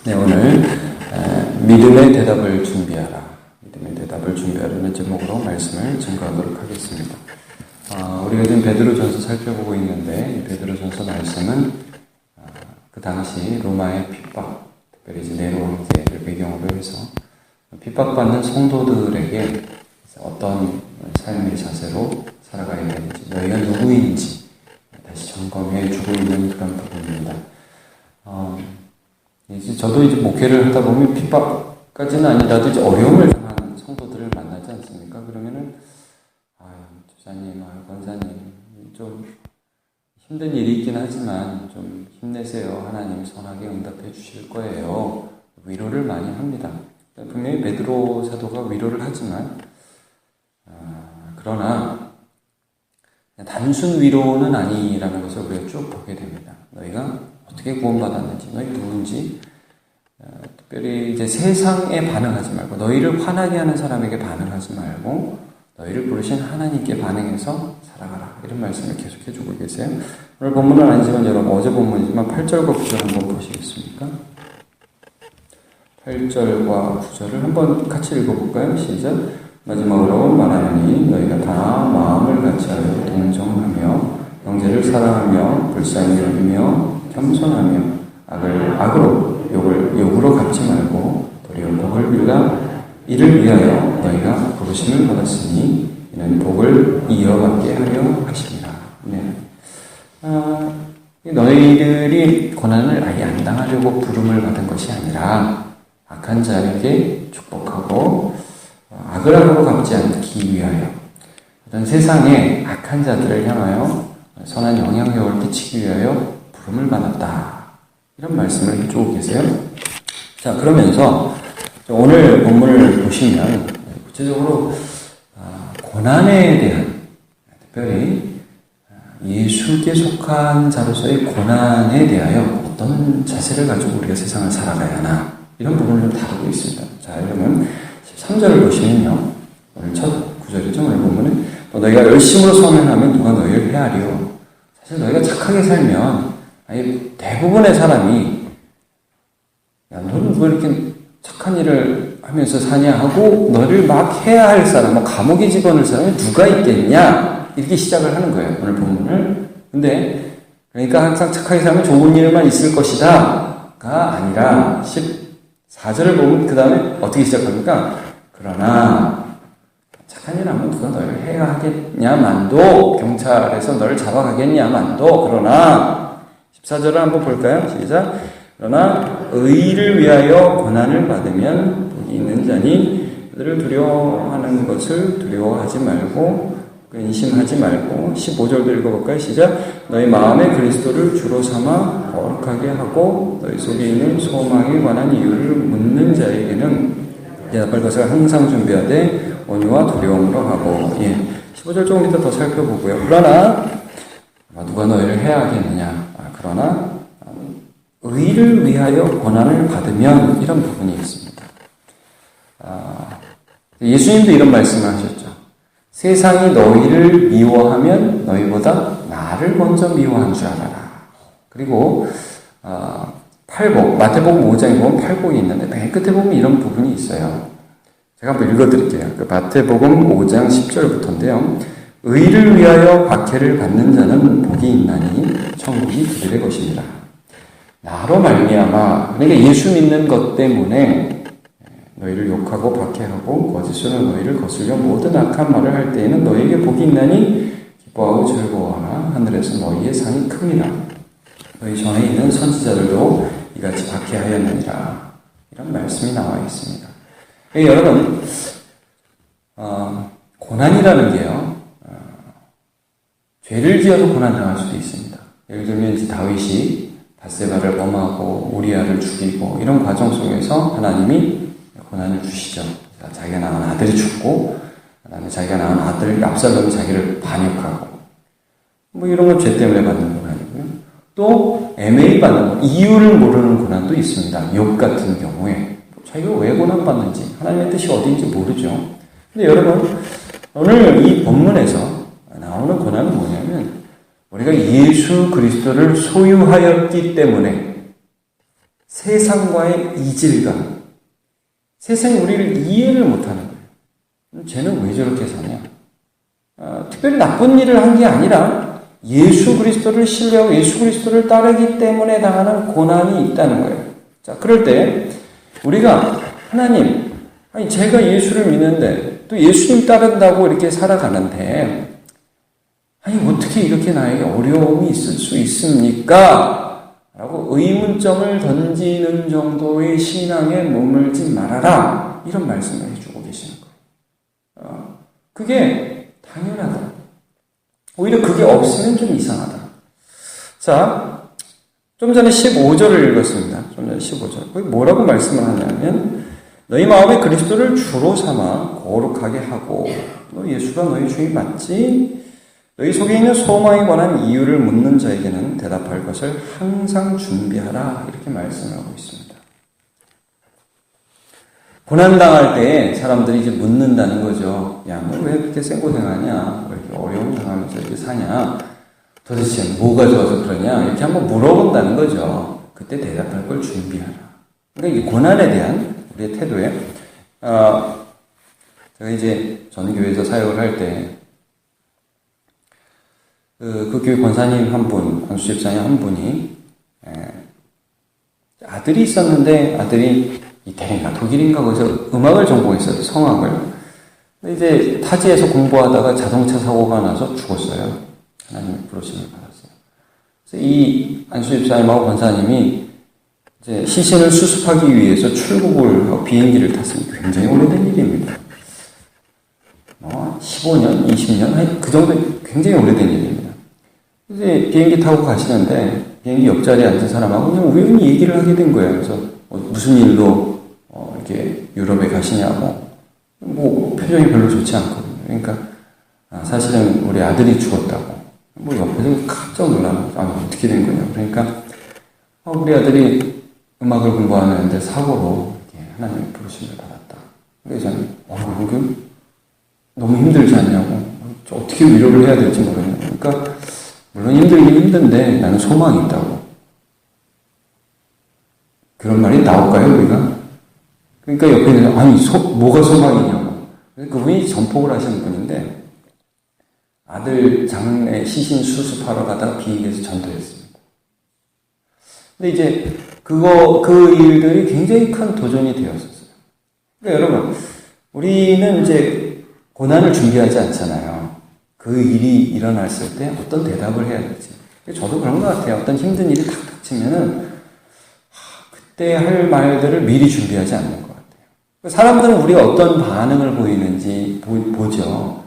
네, 오늘 믿음의 대답을 준비하라. 믿음의 대답을 준비하라는 제목으로 말씀을 증거하도록 하겠습니다. 우리가 지금 베드로전서 살펴보고 있는데 이 베드로전서 말씀은 그 당시 로마의 핍박, 특별히 이제 네로 황제를 배경으로 해서 핍박받는 성도들에게 어떤 삶의 자세로 살아가야 되는지, 너희가 누구인지 다시 점검해 주고 있는 그런 부분입니다. 저도 이제 목회를 하다 보면 핍박까지는 아니라도 이제 어려움을 당하는 성도들을 만나지 않습니까? 그러면은, 주사님, 권사님, 좀 힘든 일이 있긴 하지만 좀 힘내세요. 하나님 선하게 응답해 주실 거예요. 위로를 많이 합니다. 분명히 베드로 사도가 위로를 하지만, 그러나, 단순 위로는 아니라는 것을 우리가 쭉 보게 됩니다. 너희가 어떻게 구원받았는지, 너희 누군지, 특별히 이제 세상에 반응하지 말고, 너희를 화나게 하는 사람에게 반응하지 말고, 너희를 부르신 하나님께 반응해서 살아가라. 이런 말씀을 계속 해주고 계세요. 오늘 본문은 아니지만 여러분, 어제 본문이지만 8절과 9절 한번 보시겠습니까? 8절과 9절을 한번 같이 읽어볼까요? 시작. 마지막으로 말하노니 너희가 다 마음을 같이하여 동정하며 형제를 사랑하며 불쌍히 여기며 겸손하며 악을 악으로 욕으로 갚지 말고 도리어 복을 빌라 이를 위하여 너희가 부르심을 받았으니 이는 복을 이어받게 하려 하십니다. 네. 너희들이 고난을 아예 안 당하려고 부름을 받은 것이 아니라 악한 자에게 축복하고 악을 악으로 갚지 않기 위하여 어떤 세상의 악한 자들을 향하여 선한 영향력을 끼치기 위하여 부름을 받았다. 이런 말씀을 해주고 계세요. 자, 그러면서 오늘 본문을 보시면 구체적으로 고난에 대한, 특별히 예수께 속한 자로서의 고난에 대하여 어떤 자세를 가지고 우리가 세상을 살아가야 하나, 이런 부분을 좀 다루고 있습니다. 자, 그러면 13절을 보시면요. 오늘 첫 구절이죠. 오늘 보면은 너희가 열심으로 선행하면 누가 너희를 헤아려. 사실 너희가 착하게 살면 대부분의 사람이 너는 왜 이렇게 착한 일을 하면서 사냐 하고 너를 막 해야 할 사람, 감옥에 집어넣을 사람이 누가 있겠냐, 이렇게 시작을 하는 거예요. 오늘 본문을. 근데 그러니까 항상 착하게 살면 좋은 일만 있을 것이다 가 아니라 14절을 보면 그 다음에 어떻게 시작합니까? 그러나 착한 일 하면 누가 너를 해야 하겠냐만도, 경찰에서 너를 잡아가겠냐만도, 그러나 14절을 한번 볼까요? 시작. 그러나 의를 위하여 고난을 받으면 복이 있는 자니 그들을 두려워하는 것을 두려워하지 말고 근심하지 말고. 15절도 읽어볼까요? 시작. 너희 마음에 그리스도를 주로 삼아 거룩하게 하고 너희 속에 있는 소망에 관한 이유를 묻는 자에게는 대답할 것을 항상 준비하되 온유와 두려움으로 하고. 15절 조금 이따 더 살펴보고요. 그러나 누가 너희를 해야 하겠느냐. 그러나 의를 위하여 고난을 받으면, 이런 부분이 있습니다. 예수님도 이런 말씀을 하셨죠. 세상이 너희를 미워하면 너희보다 나를 먼저 미워한 줄 알아라. 그리고 팔복, 마태복음 5장에 보면 팔복이 있는데 맨 끝에 보면 이런 부분이 있어요. 제가 한번 읽어드릴게요. 그 마태복음 5장 10절부터인데요. 의를 위하여 박해를 받는 자는 복이 있나니 천국이 그들의 것입니다. 나로 말미암아, 그러니까 예수 믿는 것 때문에 너희를 욕하고 박해하고 거짓으로 너희를 거슬려 모든 악한 말을 할 때에는 너희에게 복이 있나니 기뻐하고 즐거워하라. 하늘에서 너희의 상이 큽니다. 너희 전에 있는 선지자들도 이같이 박해하였느니라. 이런 말씀이 나와 있습니다. 여러분, 고난이라는 게요, 죄를 지어서 고난당할 수도 있습니다. 예를 들면 이제 다윗이 밧세바를 범하고 우리아를 죽이고 이런 과정 속에서 하나님이 고난을 주시죠. 자기가 낳은 아들이 죽고, 그다음에 자기가 낳은 아들 압살롬이 자기를 반역하고, 이런 건 죄 때문에 받는 고난이고요. 또 애매히 받는 이유를 모르는 고난도 있습니다. 욥 같은 경우에 자기가 왜 고난받는지, 하나님의 뜻이 어디인지 모르죠. 근데 여러분, 오늘 이 본문에서 나오는 고난은 뭐냐면, 우리가 예수 그리스도를 소유하였기 때문에 세상과의 이질감, 세상이 우리를 이해를 못하는 거예요. 쟤는 왜 저렇게 사냐? 특별히 나쁜 일을 한 게 아니라 예수 그리스도를 신뢰하고 예수 그리스도를 따르기 때문에 당하는 고난이 있다는 거예요. 자, 그럴 때 우리가 하나님, 아니 제가 예수를 믿는데 또 예수님 따른다고 이렇게 살아가는데 아니 어떻게 이렇게 나에게 어려움이 있을 수 있습니까? 라고 의문점을 던지는 정도의 신앙에 머물지 말아라. 이런 말씀을 해주고 계시는 거예요. 그게 당연하다. 오히려 그게 없으면 좀 이상하다. 자, 좀 전에 15절을 읽었습니다. 좀 전에 15절. 거기 뭐라고 말씀을 하냐면 너희 마음에 그리스도를 주로 삼아 거룩하게 하고 너 예수가 너희 주인 맞지? 너희 속에 있는 소망에 관한 이유를 묻는 자에게는 대답할 것을 항상 준비하라. 이렇게 말씀을 하고 있습니다. 고난당할 때 사람들이 이제 묻는다는 거죠. 야, 너 왜 그렇게 생고생하냐? 왜 이렇게 어려움 당하면서 이렇게 사냐? 도대체 뭐가 좋아서 그러냐? 이렇게 한번 물어본다는 거죠. 그때 대답할 걸 준비하라. 그러니까 이 고난에 대한 우리의 태도에, 제가 이제 전교회에서 사역을 할 때, 그 교회 권사님 한 분, 안수 집사님 한 분이, 아들이 있었는데, 아들이 이태리인가 독일인가 거기서 음악을 전공했어요. 성악을. 근데 이제 타지에서 공부하다가 자동차 사고가 나서 죽었어요. 하나님의 부르심을 받았어요. 그래서 이 안수 집사님하고 권사님이 이제 시신을 수습하기 위해서 출국을 하고 비행기를 탔습니다. 굉장히 오래된 일입니다. 15년, 20년, 그 정도 굉장히 오래된 일입니다. 이제 비행기 타고 가시는데 비행기 옆자리에 앉은 사람하고 그냥 우연히 얘기를 하게 된 거예요. 그래서 무슨 일로 이렇게 유럽에 가시냐고. 뭐 표정이 별로 좋지 않거든요. 그러니까 사실은 우리 아들이 죽었다고. 뭐 옆에서 깜짝 놀라면 어떻게 된 거냐. 그러니까 우리 아들이 음악을 공부하는데 사고로 이렇게 하나님의 부르심을 받았다. 그래서 저는 너무 힘들지 않냐고. 어떻게 위로를 해야 될지 모르겠네요. 그러니까 물론 힘들긴 힘든데 나는 소망이 있다고. 그런 말이 나올까요, 우리가? 그러니까 옆에 있는 뭐가 소망이냐고. 그분이 전폭을 하시는 분인데 아들 장례 시신 수습하러 가다가 비행기에서 전도했습니다. 근데 이제 그 일들이 굉장히 큰 도전이 되었었어요. 그러니까 여러분, 우리는 이제 고난을 준비하지 않잖아요. 그 일이 일어났을 때 어떤 대답을 해야 될지. 저도 그런 것 같아요. 어떤 힘든 일이 탁 닥치면은 그때 할 말들을 미리 준비하지 않는 것 같아요. 사람들은 우리가 어떤 반응을 보이는지 보죠.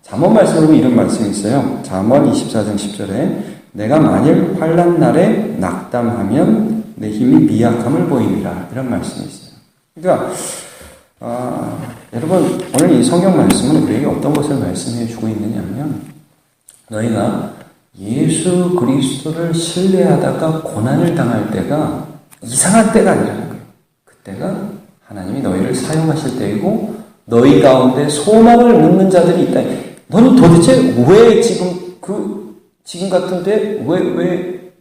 잠언 말씀으로 이런 말씀이 있어요. 잠언 24장 10절에 내가 만일 환난 날에 낙담하면 내 힘이 미약함을 보이리라. 이런 말씀이 있어요. 그러니까 여러분, 오늘 이 성경 말씀은 우리에게 어떤 것을 말씀해 주고 있느냐면 너희가 예수 그리스도를 신뢰하다가 고난을 당할 때가 이상한 때가 아니라는 거예요. 그때가 하나님이 너희를 사용하실 때이고 너희 가운데 소망을 묻는 자들이 있다. 너는 도대체 왜 지금 같은데 왜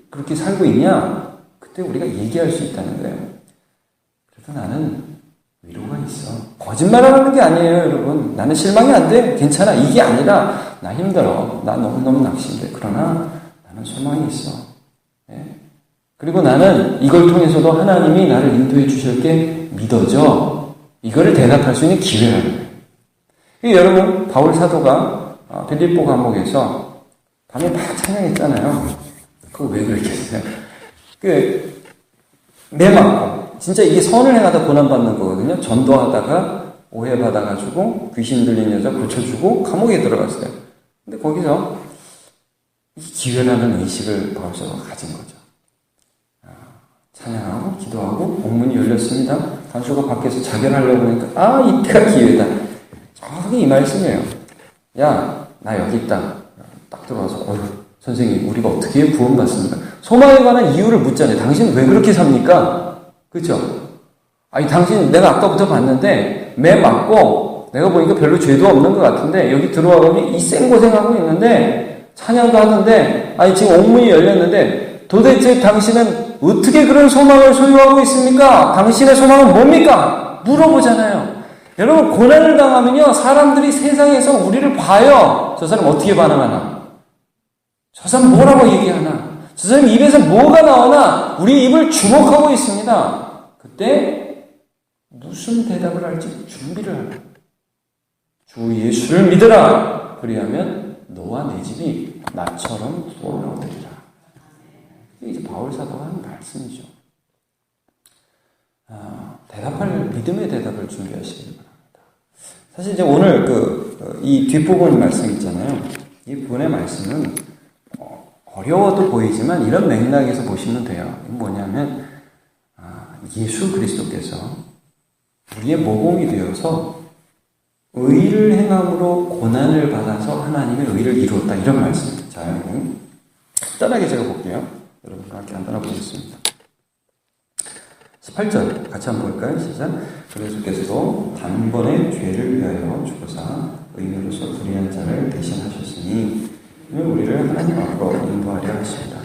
그렇게 살고 있냐? 그때 우리가 얘기할 수 있다는 거예요. 그래서 나는 위로가 있어. 거짓말하는 게 아니에요, 여러분. 나는 실망이 안 돼. 괜찮아. 이게 아니라 나 힘들어. 나 너무너무 낙심돼. 그러나 나는 소망이 있어. 네? 그리고 나는 이걸 통해서도 하나님이 나를 인도해 주실 게 믿어져. 이거를 대답할 수 있는 기회라는 거예요. 여러분, 바울 사도가 빌립보 감옥에서 밤에 막 찬양했잖아요. 그거 왜 그렇게 했어요? 매 맞고 진짜 이게 선을 행하다 고난받는 거거든요. 전도하다가 오해받아가지고 귀신 들린 여자 고쳐주고 감옥에 들어갔어요. 근데 거기서 이 기회라는 의식을 바울 사도가 가진 거죠. 찬양하고 기도하고 옥문이 열렸습니다. 간수가 밖에서 자결하려고 하니까 이때가 기회다. 정확히 이 말씀이에요. 야, 나 여기 있다. 딱 들어와서 선생님 우리가 어떻게 구원받습니까? 소망에 관한 이유를 묻잖아요. 당신 왜 그렇게 삽니까? 그렇죠? 당신 내가 아까부터 봤는데 매 맞고 내가 보니까 별로 죄도 없는 것 같은데 여기 들어와 보니 이 생고생하고 있는데 찬양도 하는데 지금 옥문이 열렸는데 도대체 당신은 어떻게 그런 소망을 소유하고 있습니까? 당신의 소망은 뭡니까? 물어보잖아요. 여러분, 고난을 당하면요, 사람들이 세상에서 우리를 봐요. 저 사람 어떻게 반응하나? 저 사람 뭐라고 얘기하나? 저 사람 입에서 뭐가 나오나? 우리 입을 주목하고 있습니다. 그때 무슨 대답을 할지 준비를 하라. 주 예수를 믿으라. 그리하면 너와 내 집이 나처럼 소원을 얻으리라. 이게 이제 바울 사도가 하는 말씀이죠. 대답할 믿음의 대답을 준비하시길 바랍니다. 사실 이제 오늘 이 뒷부분 말씀 있잖아요. 이 부분의 말씀은 어려워도 보이지만 이런 맥락에서 보시면 돼요. 뭐냐면 예수 그리스도께서 우리의 모범이 되어서 의를 행함으로 고난을 받아서 하나님의 의를 이루었다. 이런 말씀입니다. 자, 여러분 간단하게 제가 볼게요. 여러분과 함께 간단하게 보겠습니다. 18절 같이 한번 볼까요? 시작. 그리스도께서도 단번에 죄를 위하여 죽으사 의인으로서 불의한 자를 대신하셨으니 우리를 하나님 앞으로 인도하려 하십니다.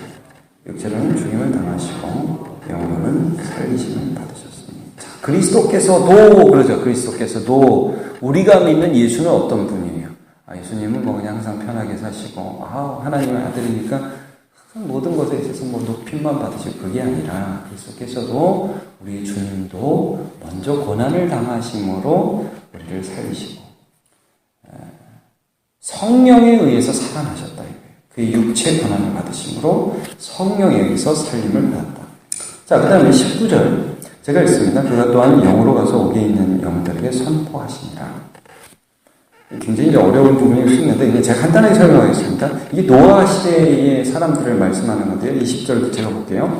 육체로는 죽임을 당하시고 영으로는 살리심을 받으셨으니. 자, 그리스도께서도 그러죠. 그리스도께서도 우리가 믿는 예수는 어떤 분이에요? 예수님은 뭐 그냥 항상 편하게 사시고 하나님의 아들이니까 항상 모든 것에 있어서 뭐 높임만 받으시고 그게 아니라 그리스도께서도 우리 주님도 먼저 고난을 당하심으로 우리를 살리시고 성령에 의해서 살아나셨다. 그 육체 고난을 받으심으로 성령에 의해서 살림을 받았다. 자, 그 다음에 19절 제가 읽습니다. 그가 또한 영으로 가서 옥에 있는 영들에게 선포하시니라. 굉장히 어려운 부분일 수 있는데 제가 간단하게 설명하겠습니다. 이게 노아 시대의 사람들을 말씀하는 건데요. 20절도 제가 볼게요.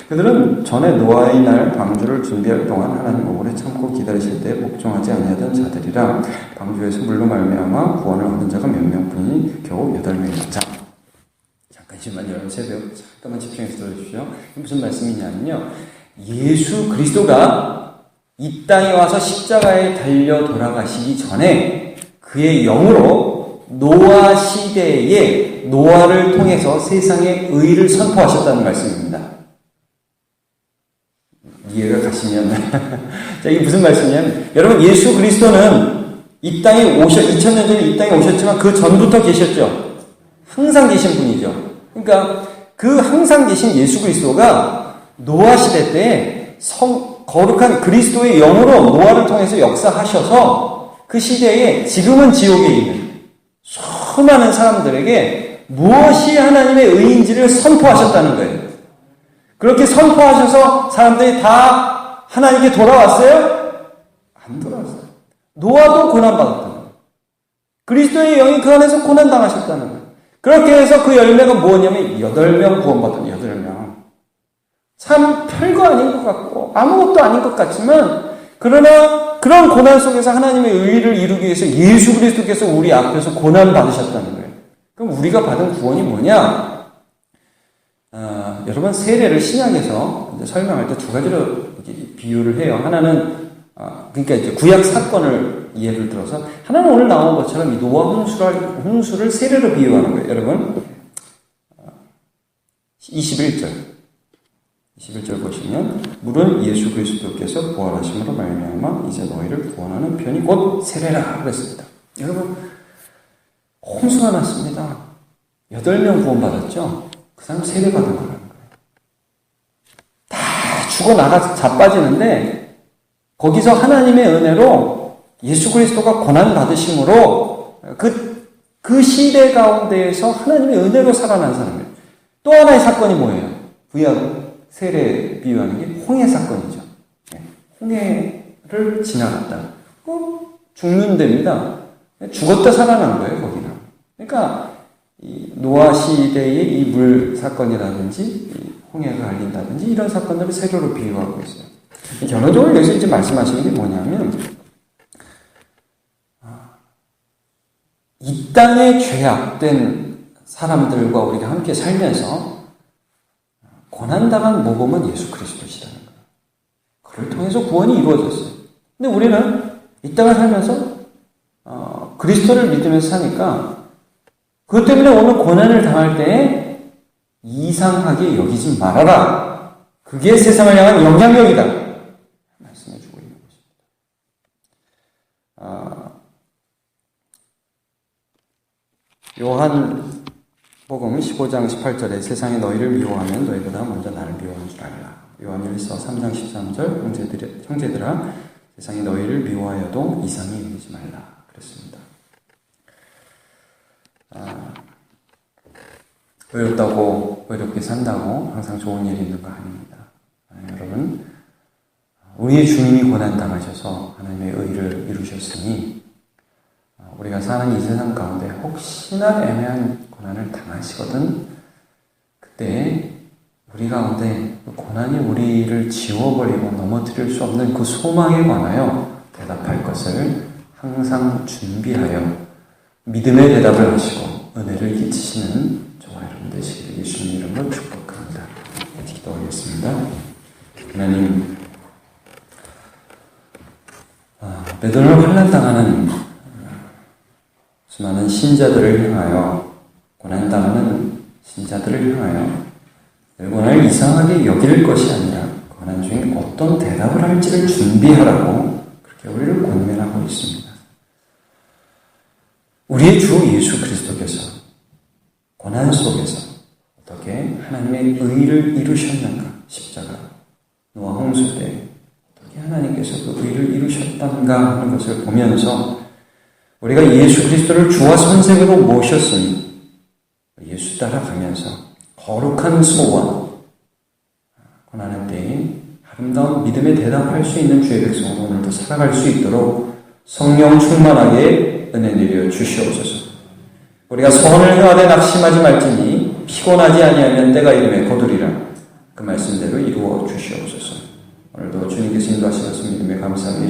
그들은 전에 노아의 날 방주를 준비할 동안 하나님 오래 참고 기다리실 때 복종하지 아니하던 자들이라. 방주에서 물로 말미암아 구원을 얻은 자가 몇 명뿐이니 겨우 8명이다. 자, 잠깐만 여러분 새벽 잠깐만 집중해서 들어주십시오. 무슨 말씀이냐면요, 예수 그리스도가 이 땅에 와서 십자가에 달려 돌아가시기 전에 그의 영으로 노아 시대에 노아를 통해서 세상에 의를 선포하셨다는 말씀입니다. 이해가 가시면 자, 이게 무슨 말씀이냐면 여러분, 예수 그리스도는 이 땅에 2000년 전에 이 땅에 오셨지만 그 전부터 계셨죠. 항상 계신 분이죠. 그러니까 그 항상 계신 예수 그리스도가 노아 시대 때 거룩한 그리스도의 영으로 노아를 통해서 역사하셔서 그 시대에 지금은 지옥에 있는 수많은 사람들에게 무엇이 하나님의 의인지를 선포하셨다는 거예요. 그렇게 선포하셔서 사람들이 다 하나님께 돌아왔어요? 안 돌아왔어요. 노아도 고난받았다는 거예요. 그리스도의 영이 그 안에서 고난당하셨다는 거예요. 그렇게 해서 그 열매가 뭐냐면 8명 구원받은 8명. 참 별거 아닌 것 같고 아무것도 아닌 것 같지만 그러나 그런 고난 속에서 하나님의 의를 이루기 위해서 예수 그리스도께서 우리 앞에서 고난받으셨다는 거예요. 그럼 우리가 받은 구원이 뭐냐? 여러분, 세례를 신약에서 설명할 때 두 가지로 비유를 해요. 하나는 그러니까 이제 구약 사건을 예를 들어서, 하나는 오늘 나온 것처럼 이 노아 홍수를 세례로 비유하는 거예요. 여러분 21절 보시면 물은 예수 그리스도께서 부활하심으로 말미암아 이제 너희를 구원하는 편이 곧 세례라 그랬습니다. 여러분, 홍수가 났습니다. 8명 구원받았죠. 그 사람 세례 받은 거라는 거예요. 다 죽어나가서 자빠지는데 거기서 하나님의 은혜로 예수 그리스도가 고난 받으심으로 그 시대 가운데에서 하나님의 은혜로 살아난 사람이에요. 또 하나의 사건이 뭐예요? 구약 세례 비유하는 게 홍해 사건이죠. 홍해를 지나갔다. 죽는 데입니다. 죽었다 살아난 거예요, 거기는. 그러니까 이 노아 시대의 이 물 사건이라든지 이 홍해가 갈린다든지 이런 사건들을 세례로 비유하고 있어요. 결론적으로 여기서 이제 말씀하시는 게 뭐냐면 이 땅에 죄악된 사람들과 우리가 함께 살면서 고난당한 모범은 예수 그리스도시라는 거예요. 그를 통해서 구원이 이루어졌어요. 근데 우리는 이 땅을 살면서 그리스도를 믿으면서 사니까 그것 때문에 오늘 고난을 당할 때 이상하게 여기지 말아라. 그게 세상을 향한 영향력이다. 말씀해주고 있는 것입니다. 요한복음 15장 18절에 세상이 너희를 미워하면 너희보다 먼저 나를 미워하는 줄 알라. 요한일서 3장 13절 형제들아 세상이 너희를 미워하여도 이상히 여기지 말라. 그랬습니다. 의롭다고 의롭게 산다고 항상 좋은 일이 있는 거 아닙니다. 여러분, 우리의 주님이 고난당하셔서 하나님의 의를 이루셨으니 우리가 사는 이 세상 가운데 혹시나 애매한 고난을 당하시거든 그때 우리 가운데 그 고난이 우리를 지워버리고 넘어뜨릴 수 없는 그 소망에 관하여 대답할 것을 항상 준비하여 믿음의 대답을 하시고 은혜를 끼치시는 저와 여러분 되시기를 예수님 이름으로 축복합니다. 기도하겠습니다. 하나님, 베드로를 환난당하는 수많은 신자들을 향하여, 고난당하는 신자들을 향하여 늘 고난을 이상하게 여길 것이 아니라 고난 중에 어떤 대답을 할지를 준비하라고 그렇게 우리를 권면하고 있습니다. 우리의 주 예수 그리스도께서 고난 속에서 어떻게 하나님의 의를 이루셨는가, 십자가, 노아 홍수 때 어떻게 하나님께서 그 의를 이루셨던가 하는 것을 보면서 우리가 예수 그리스도를 주와 선생으로 모셨으니 예수 따라가면서 거룩한 소원, 고난의 때에 아름다운 믿음에 대답할 수 있는 주의 백성으로 오늘도 살아갈 수 있도록 성령 충만하게 은혜 내려 주시옵소서. 우리가 선을 행하되 낙심하지 말지니 피곤하지 아니하면 때가 이름에 거두리라. 그 말씀대로 이루어 주시옵소서. 오늘도 주님께서 인도하시는 믿음에 감사하며